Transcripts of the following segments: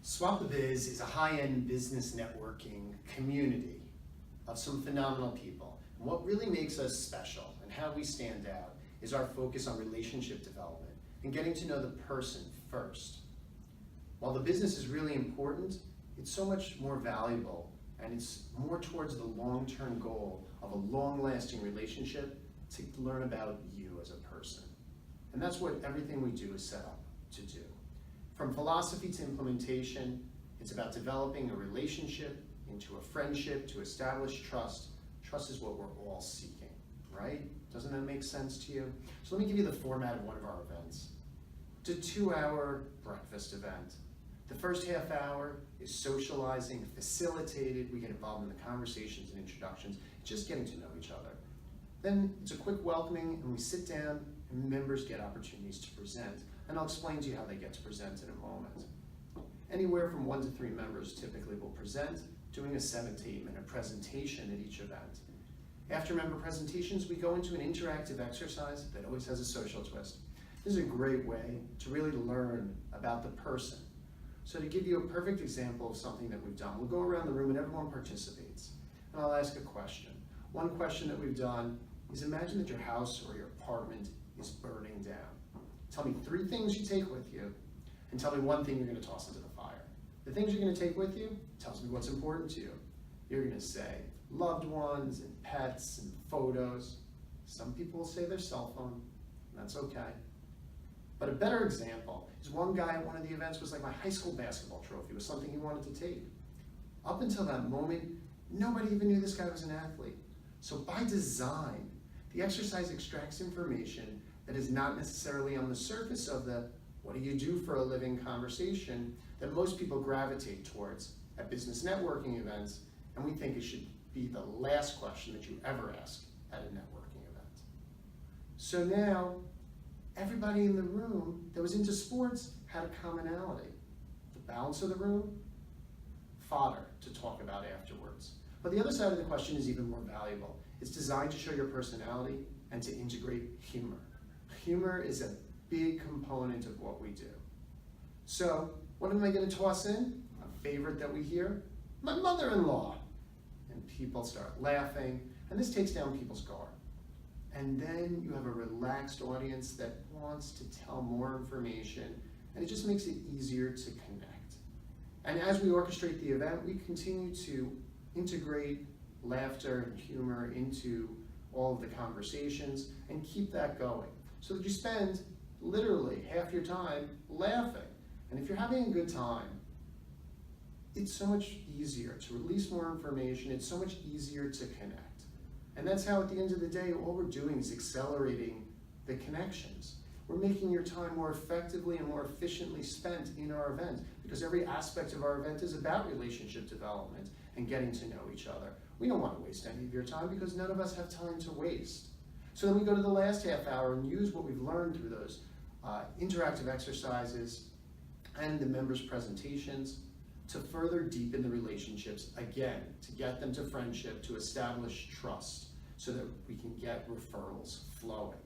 SwapTheBiz is a high-end business networking community of some phenomenal people. And what really makes us special and how we stand out is our focus on relationship development and getting to know the person first. While the business is really important, it's so much more valuable and it's more towards the long-term goal of a long-lasting relationship to learn about you as a person. And that's what everything we do is set up to do. From philosophy to implementation, it's about developing a relationship into a friendship to establish trust. Trust is what we're all seeking, right? Doesn't that make sense to you? So let me give you the format of one of our events. It's a 2-hour breakfast event. The first half hour is socializing, facilitated. We get involved in the conversations and introductions, just getting to know each other. Then it's a quick welcoming and we sit down and members get opportunities to present. And I'll explain to you how they get to present in a moment. Anywhere from 1 to 3 members typically will present, doing a 7 to 8 minute presentation at each event. After member presentations, we go into an interactive exercise that always has a social twist. This is a great way to really learn about the person. So to give you a perfect example of something that we've done, we'll go around the room and everyone participates. And I'll ask a question. One question that we've done is imagine that your house or your apartment is burning down. Tell me 3 things you take with you, and tell me 1 thing you're going to toss into the fire. The things you're going to take with you tells me what's important to you. You're going to say loved ones and pets and photos. Some people will say their cell phone, and that's okay. But a better example is one guy at one of the events was like, my high school basketball trophy was something he wanted to take. Up until that moment, nobody even knew this guy was an athlete. So by design, the exercise extracts information that is not necessarily on the surface of the what do you do for a living conversation that most people gravitate towards at business networking events, and we think it should be the last question that you ever ask at a networking event. So now, everybody in the room that was into sports had a commonality. The balance of the room, fodder to talk about afterwards. But the other side of the question is even more valuable. It's designed to show your personality and to integrate humor. Humor is a big component of what we do. So, what am I going to toss in? A favorite that we hear? My mother-in-law. And people start laughing, and this takes down people's guard. And then you have a relaxed audience that wants to tell more information, and it just makes it easier to connect. And as we orchestrate the event, we continue to integrate laughter and humor into all of the conversations and keep that going, so that you spend literally half your time laughing. And if you're having a good time, it's so much easier to release more information, it's so much easier to connect. And that's how at the end of the day, all we're doing is accelerating the connections. We're making your time more effectively and more efficiently spent in our event, because every aspect of our event is about relationship development and getting to know each other. We don't want to waste any of your time because none of us have time to waste. So then we go to the last half hour and use what we've learned through those interactive exercises and the members' presentations to further deepen the relationships, again, to get them to friendship, to establish trust, so that we can get referrals flowing.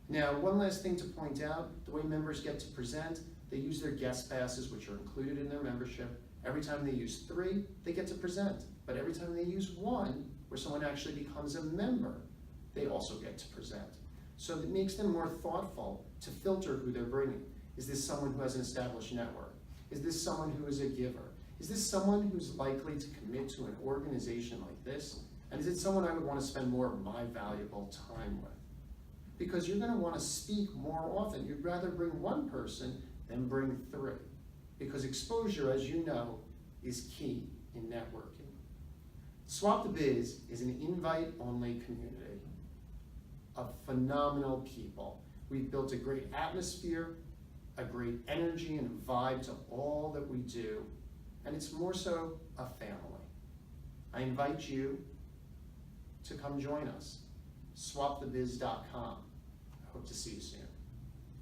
Now, one last thing to point out, the way members get to present, they use their guest passes, which are included in their membership. Every time they use 3, they get to present. But every time they use 1, where someone actually becomes a member, they also get to present. So it makes them more thoughtful to filter who they're bringing. Is this someone who has an established network? Is this someone who is a giver? Is this someone who's likely to commit to an organization like this? And is it someone I would want to spend more of my valuable time with? Because you're going to want to speak more often. You'd rather bring 1 person than bring 3. Because exposure, as you know, is key in networking. SwapTheBiz is an invite-only community of phenomenal people. We've built a great atmosphere, a great energy and vibe to all that we do, and it's more so a family. I invite you to come join us. SwapTheBiz.com. I hope to see you soon.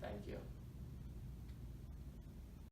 Thank you.